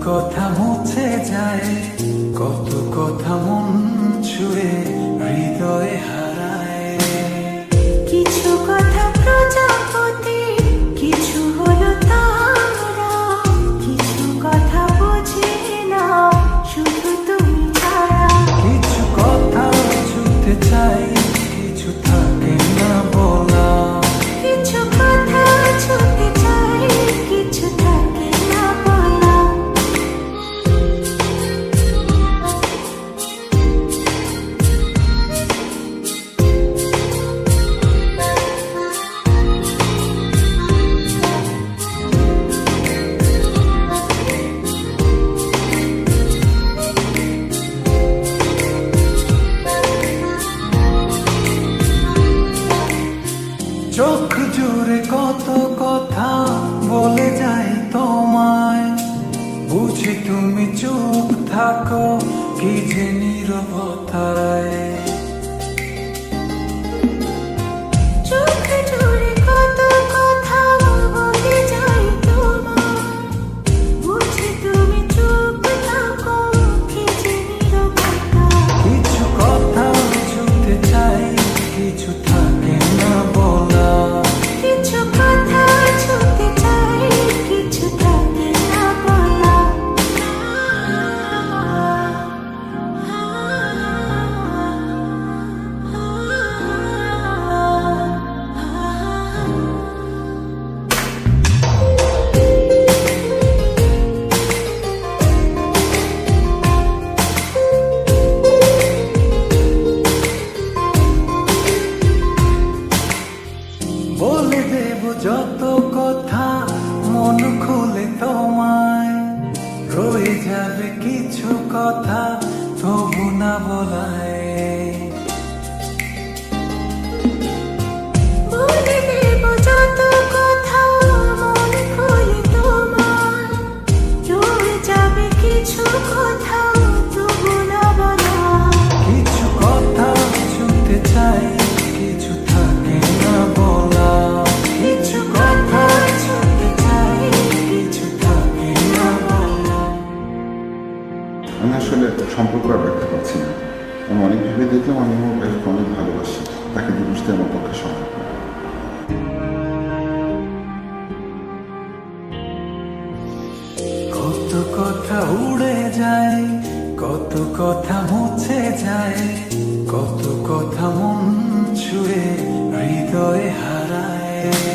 কথা মুছে যায়, কত কথা মন ছুঁয়ে হৃদয়ে হারায়। কিছু কথা প্রজাপতি, কিছু হলো তারা, কিছু কথা বুঝি না শুধু তুমি ছাড়া। কিছু কথা ছুঁতে চাই, কিছু থাকে না বলা। কিছু কথা ছুঁতে চাই, কিছু থাকে না বলা। চোখ জুড়ে কত কথা বলে যাই তোমায়, বুঝি তুমি চুপ থাকো কি যে নীরবতায়। চোখ জুড়ে কত কথা বলে যাই তোমায়, বুঝি তুমি চুপ থাকো কি যে নীরবতা। কিছু কথা ছুঁতে চাই, কিছু থাকে না বলা। কিছু কথা ছুঁতে চাই, কিছু থাকে না বলা। বলে দেব যত কথা মন খুলে তোমায়, রয়ে যাবে কিছু কথা তবু না বলায়। বলে দেব যত কথা মন খুলে তোমায়, রয়ে যাবে কিছু কথা তবু না বলা। কিছু কথা ছুঁতে চাই, কিছু থাকে না বলা। কিছু কথা ছুঁতে চাই, কিছু থাকে না বলা। আমি আসলে সম্পর্ক আর রাখতে পারছি না। আমি অনেক ভেবে দেখলাম আমি আমার ভাইকে অনেক ভালোবাসি, তাকে বুঝতে আমার পক্ষে সম্ভব না। কত কথা উড়ে যায়, কত কথা মুছে যায়, কত কথা মন ছুঁয়ে হৃদয়ে হারায়।